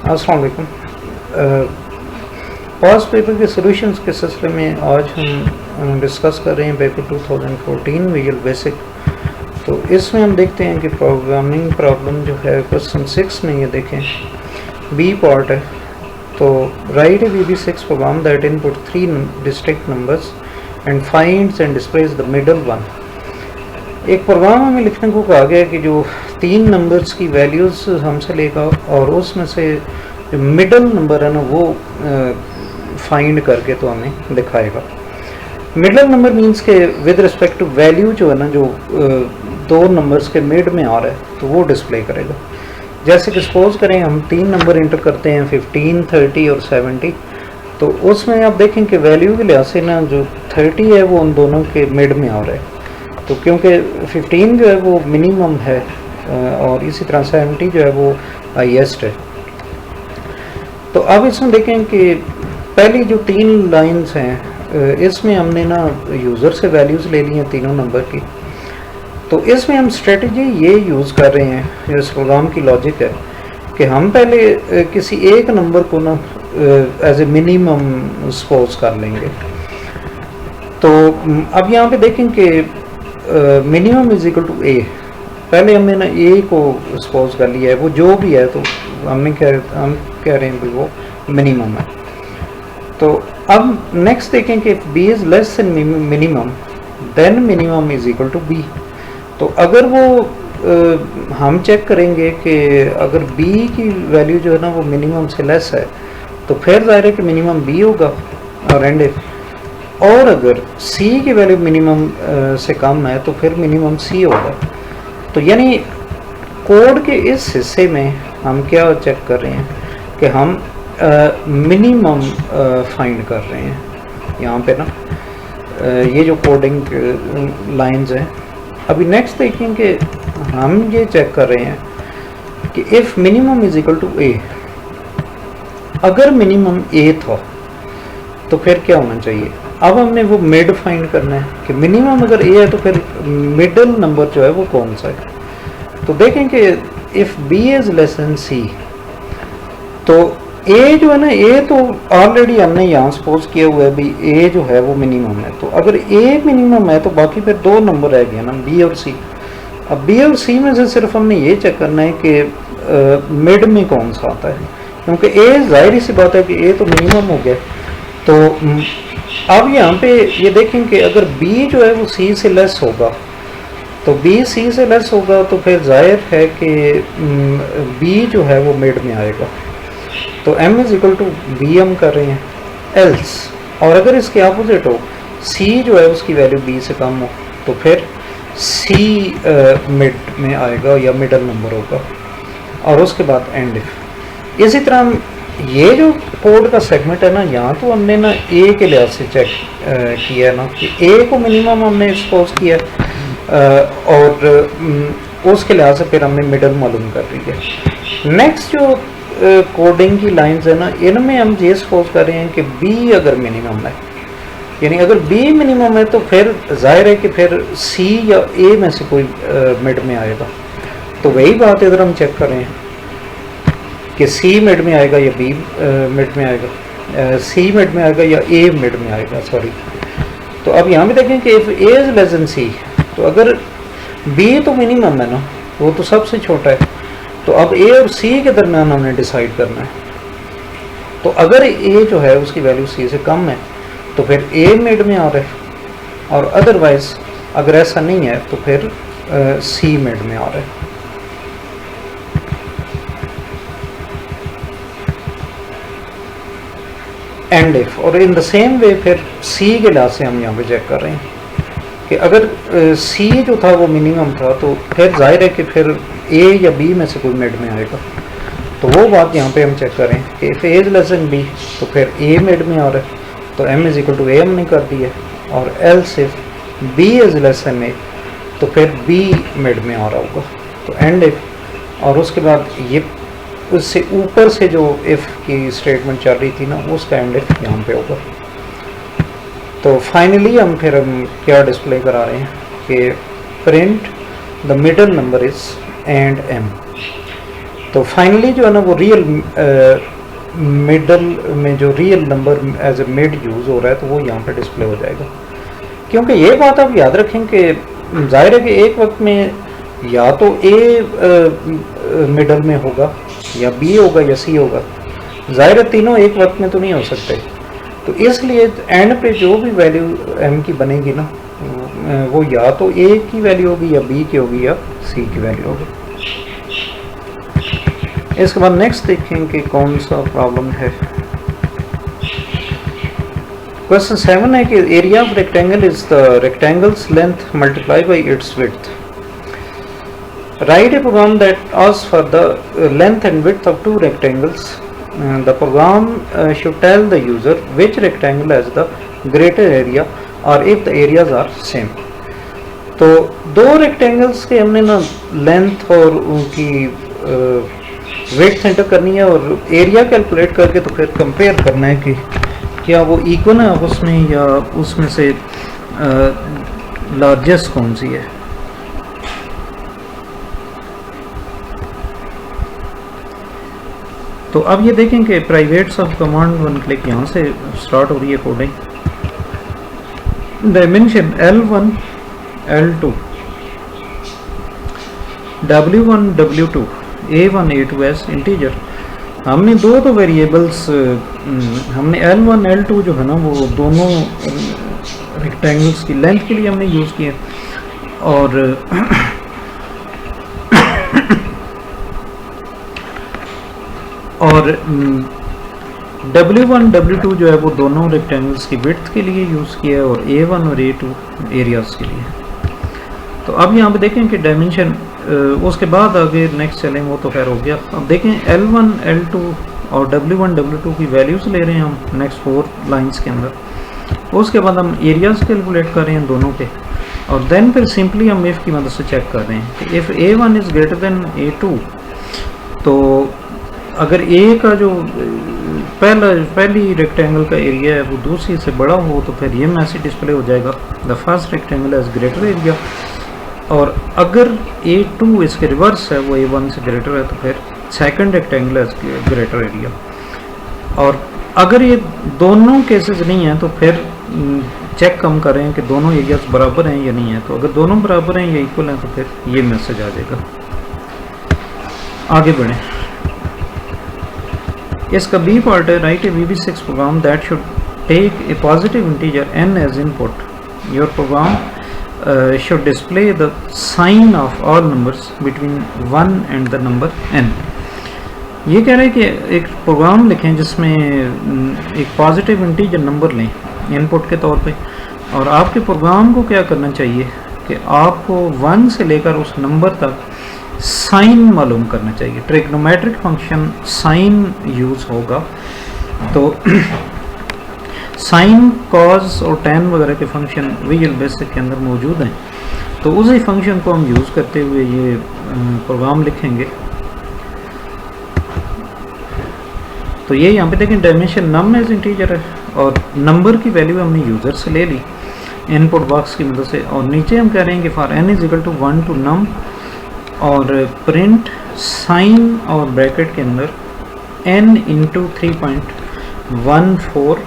अस्सलाम वालेकुम। Past paper के सॉल्यूशंस के सिलसिले में आज हम डिस्कस कर रहे हैं पेपर 2014 विजुअल बेसिक। तो इसमें हम देखते हैं कि प्रोग्रामिंग प्रॉब्लम जो है क्वेश्चन 6 में ये देखें बी पार्ट है। तो right a VB6 program that input 3 distinct numbers and finds and displays the middle one. एक प्रोग्राम हमें लिखने को कहा गया कि जो 3 नंबर्स की वैल्यूज़ हमसे लेगा और उसमें से जो मिडल नंबर है ना वो फाइंड करके तो हमें दिखाएगा। मिडल नंबर मींस के विद रिस्पेक्ट टू वैल्यू जो है ना जो 2 नंबर्स के मिड में आ रहा है तो वो डिस्प्ले करेगा। जैसे कि सपोज करें हम 3 नंबर इंटर करते हैं 15, 30 और 70। तो उसमें आप देखें कि वैल्यू के लिहाज से ना जो 30 है वो उन दोनों के मिड में आ रहा है। तो क्योंकि 15 जो है वो मिनिमम है और इसी तरह 70 जो है वो हाईएस्ट है। तो अब इसमें देखें कि पहली जो 3 लाइंस हैं इसमें हमने ना यूज़र से वैल्यूज़ ले ली हैं तीनों नंबर की। तो इसमें हम स्ट्रेटजी ये यूज़ कर रहे हैं, इस प्रोग्राम की लॉजिक है कि हम पहले किसी एक नंबर को ना एज ए मिनिमम सपोज कर लेंगे। तो अब यहाँ पे देखें कि मिनिमम इज इक्वल टू ए। पहले हमने ना ए को सपोज कर लिया है, वो जो भी है तो हम कह रहे हैं कि वो मिनिमम है। तो अब नेक्स्ट देखें कि B is less than minimum then minimum is equal to B. तो अगर वो हम चेक करेंगे कि अगर बी की वैल्यू जो है ना वो मिनिमम से लेस है तो फिर ज़ाहिर है कि मिनिमम बी होगा और एंड इफ। और अगर C की वैल्यू मिनिमम से कम है तो फिर मिनिमम C होगा। तो यानी कोड के इस हिस्से में हम क्या चेक कर रहे हैं कि हम मिनिमम फाइंड कर रहे हैं यहाँ पे ना ये जो कोडिंग लाइंस हैं। अभी नेक्स्ट देखें कि हम ये चेक कर रहे हैं कि if minimum is equal to A, अगर मिनिमम ए था तो फिर क्या होना चाहिए। अब हमने वो मिड फाइंड करना है कि मिनिमम अगर ए है तो फिर मिडल नंबर जो है वो कौन सा है। तो देखें कि if B is less than C, तो ए जो है ना ए तो ऑलरेडी हमने यहाँ सपोज किया हुआ है भी ए जो है वो मिनिमम है। तो अगर ए मिनिमम है तो बाकी फिर 2 नंबर रह गए ना बी और सी। अब बी और सी में से सिर्फ हमने ये चेक करना है कि मिड में कौन सा आता है, क्योंकि ए जाहिर सी बात है कि ए तो मिनिमम हो गया। तो अब यहाँ पे ये देखें कि अगर B जो है वो C से लेस होगा तो B C से लेस होगा तो फिर जाहिर है कि B जो है वो मिड में आएगा। तो M is equal to B हम कर रहे हैं एल्स। और अगर इसके अपोजिट हो C जो है उसकी वैल्यू B से कम हो तो फिर C मिड में आएगा या मिडल नंबर होगा। और उसके बाद एंड इफ। इसी तरह ये जो कोड का सेगमेंट है ना यहाँ तो हमने ना ए के लिहाज से चेक किया है ना कि ए को मिनिमम हमने सपोज किया और उसके लिहाज से फिर हमने मिडल मालूम कर दी है। नेक्स्ट जो कोडिंग की लाइंस है ना इनमें हम ये सपोज कर रहे हैं कि बी अगर मिनिमम है, यानी अगर बी मिनिमम है तो फिर जाहिर है कि फिर सी या ए में से कोई मिड में आएगा। तो वही बात इधर हम चेक कर रहे हैं कि C मिड में आएगा या B मिड में आएगा, C मिड में आएगा या A मिड में आएगा, सॉरी। तो अब यहाँ पे देखें कि if A is less then C, तो अगर B तो मिनिमम है ना, वो तो सबसे छोटा है। तो अब A और C के दरमियान हमने डिसाइड करना है। तो अगर A जो है उसकी वैल्यू C से कम है तो फिर A मिड में आ रहा है, और अदरवाइज अगर ऐसा नहीं है तो फिर C मिड में आ रहा है। And if. और इन द सेम वे फिर C के लिहाज से हम यहाँ पे चेक कर रहे हैं कि अगर C जो था वो मिनिमम था तो फिर जाहिर है कि फिर A या B में से कोई मिड में आएगा। तो वो बात यहाँ पे हम चेक करें कि if A is less then B तो फिर A मिड में आ रहा है, तो M is equal to A हमने कर दिया। और else if B is less than A तो फिर B मिड में आ रहा होगा। तो एंड इफ। और उसके बाद ये उससे ऊपर से जो इफ़ की स्टेटमेंट चल रही थी ना उसका एंड इफ यहाँ पे होगा। तो फाइनली हम क्या डिस्प्ले करा रहे हैं कि print the middle number is and M। तो फाइनली जो है ना वो रियल मिडल में जो real number as a mid use हो रहा है तो वो यहाँ पे डिस्प्ले हो जाएगा। क्योंकि ये बात आप याद रखें कि जाहिर है कि एक वक्त में या तो ए मिडल में होगा या बी होगा या सी होगा, जाहिर है तीनों एक वक्त में तो नहीं हो सकते। तो इसलिए एंड पे जो भी वैल्यू एम की बनेगी ना वो या तो ए की वैल्यू होगी या बी की होगी या सी की वैल्यू होगी। इसके बाद नेक्स्ट देखें कि कौन सा प्रॉब्लम है। क्वेश्चन 7 है कि area of rectangle is the rectangles length multiply by its width. Write a program that asks for the length and width of two rectangles. The program should tell the user which rectangle has the greater area or if the areas are same. तो दो rectangles के हमने ना length और उनकी width enter करनी है और एरिया कैलकुलेट करके तो फिर कंपेयर करना है कि क्या वो इक्वल है आपस में या उसमें से लार्जेस्ट कौन सी है। तो अब ये देखें कि privates of command one click यहाँ से स्टार्ट हो रही है coding. Dimension L1 L2 W1 W2 A1 A2 S integer. हमने दो तो वेरिएबल्स हमने L1 L2 जो है ना वो दोनों रेक्टेंगल्स की लेंथ के लिए हमने यूज़ किए और W1 W2 जो है वो दोनों रेक्टेंगल्स की विड्थ के लिए यूज़ किया है और A1 और A2 एरियाज़ के लिए। तो अब यहाँ पे देखें कि डायमेंशन उसके बाद आगे नेक्स्ट चलें वो तो खैर हो गया। अब देखें L1 L2 और W1 W2 की वैल्यूज़ ले रहे हैं हम नेक्स्ट 4 लाइंस के अंदर। उसके बाद हम एरियाज़ कैलकुलेट कर रहे हैं दोनों के और देन फिर सिंपली हम इफ़ की मदद से चेक कर रहे हैं कि if A1 is greater than A2 तो अगर A का जो पहली रेक्टेंगल का एरिया है वो दूसरी से बड़ा हो तो फिर ये मैसेज डिस्प्ले हो जाएगा the first rectangle has greater area. और अगर A2 इसके रिवर्स है वो A1 से ग्रेटर है तो फिर second rectangle has greater area. और अगर ये दोनों केसेस नहीं हैं तो फिर चेक हम करें कि दोनों एरियाज बराबर हैं या नहीं है। तो अगर दोनों बराबर हैं या इक्वल हैं तो फिर ये मैसेज आ जाएगा। आगे बढ़ें। इसका बी पार्ट है right a VB6 program that should take a positive integer n as input. Your program should display the sine of all numbers between 1 and the number n। ये कह रहे हैं कि एक प्रोग्राम लिखें जिसमें एक पॉजिटिव इंटीजर नंबर लें इनपुट के तौर पे और आपके प्रोग्राम को क्या करना चाहिए कि आपको 1 से लेकर उस नंबर तक साइन मालूम करना चाहिए। ट्रिग्नोमेट्रिक फंक्शन साइन यूज़ होगा तो साइन कॉज और टैन वगैरह के फंक्शन विजुअल बेसिक के अंदर मौजूद हैं। तो उसी फंक्शन को हम यूज़ करते हुए ये प्रोग्राम लिखेंगे। तो ये यहाँ पे देखें डायमेंशन नम एज इंटीजर है और नंबर की वैल्यू हमने यूज़र से ले ली इनपुट बॉक्स की मदद से और नीचे हम कह रहे हैं कि for n is equal to 1 to num और प्रिंट साइन और ब्रैकेट के अंदर n इंटू 3.14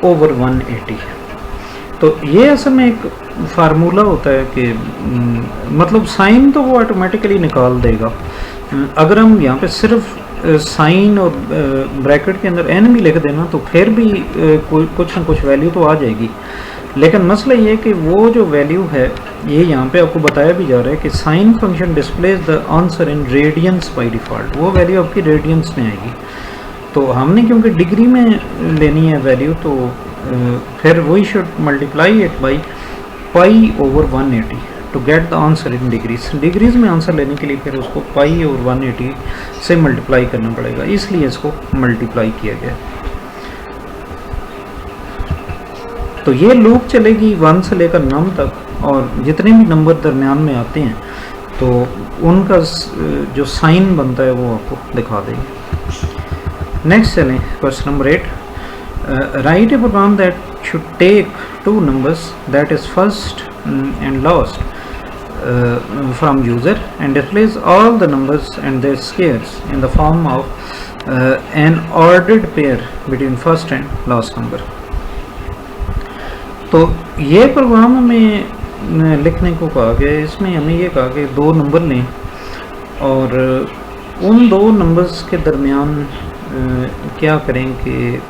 ओवर 180। तो ये असल में एक फार्मूला होता है कि मतलब साइन तो वो ऑटोमेटिकली निकाल देगा। अगर हम यहाँ पे सिर्फ साइन और ब्रैकेट के अंदर n भी लिख देना तो फिर भी कुछ ना कुछ वैल्यू तो आ जाएगी। लेकिन मसला ये है कि वो जो वैल्यू है ये यहाँ पे आपको बताया भी जा रहा है कि sine function displays the answer in radiance by default. वो वैल्यू आपकी रेडियंस में आएगी। तो हमने क्योंकि डिग्री में लेनी है वैल्यू तो फिर we should multiply it by pi over 180 to get the answer in degrees. Degrees में आंसर लेने के लिए फिर उसको पाई और 180 से मल्टीप्लाई करना पड़ेगा, इसलिए इसको मल्टीप्लाई किया गया। तो ये लूप चलेगी 1 से लेकर 9 तक और जितने भी नंबर दरमियान में आते हैं तो उनका जो साइन बनता है वो आपको दिखा देंगे। नेक्स्ट चलें question number 8। Right a program that should take 2 numbers that is first and last from user and displays all the numbers and their squares in the form of an ordered pair between first and last number। तो ये programme हमें लिखने को कहा गया है, इसमें हमें ये कहा कि दो नंबर लें और उन दो नंबर्स के दरमियान क्या करें कि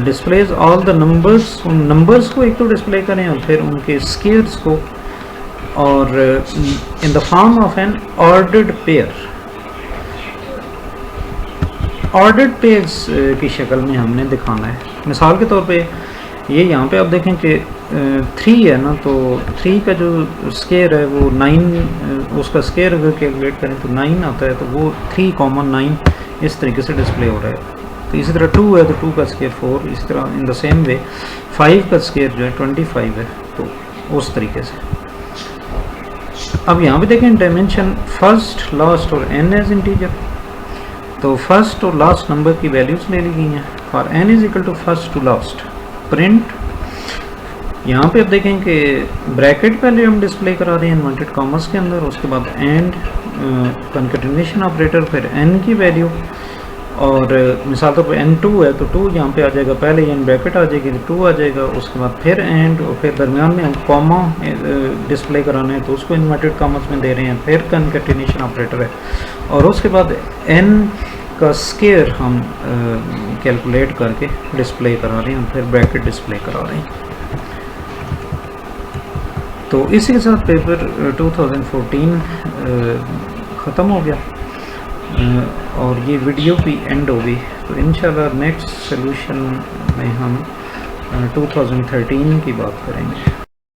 डिस्प्लेज ऑल द नंबर्स, उन नंबर्स को एक तो डिस्प्ले करें और फिर उनके स्क्वायर्स को, और in the form of N ordered pair. Ordered pairs की शक्ल में हमने दिखाना है। मिसाल के तौर पे ये यहाँ पे आप देखें कि 3 है ना, तो 3 का जो स्क्वायर है वो 9, उसका स्क्वायर अगर कैलकुलेट करें तो 9 आता है, तो वो 3,9 इस तरीके से डिस्प्ले हो रहा है। तो इसी तरह 2 है तो 2 का स्क्वायर 4, इस तरह इन द सेम वे 5 का स्क्वायर जो है 25 है, तो उस तरीके से। अब यहाँ पे देखें डायमेंशन फर्स्ट, लास्ट और n एज इंटीजर, तो फर्स्ट और लास्ट नंबर की वैल्यूज ले ली गई हैं। For n is equal to first to last print, यहाँ पे आप देखें कि ब्रैकेट पहले हम डिस्प्ले करा रहे हैं इन्वर्टेड कॉमर्स के अंदर, उसके बाद एंड कंकैटिनेशन ऑपरेटर, फिर n की वैल्यू, और मिसाल तौर पर n2 है तो 2 यहाँ पे आ जाएगा, पहले n ब्रैकेट आ जाएगी तो 2 आ जाएगा, उसके बाद फिर एंड, और फिर दरमियान में हम कॉमा डिस्प्ले कराना है तो उसको इन्वर्टेड कॉमर्स में दे रहे हैं, फिर कंकैटिनेशन ऑपरेटर है, और उसके बाद n का स्क्वायर हम कैलकुलेट करके डिस्प्ले करा रहे हैं, फिर ब्रैकेट डिस्प्ले करा रहे हैं। तो इसी के साथ पेपर 2014 ख़त्म हो गया और ये वीडियो भी एंड हो गई। तो इंशाल्लाह नेक्स्ट सोल्यूशन में हम 2013 की बात करेंगे।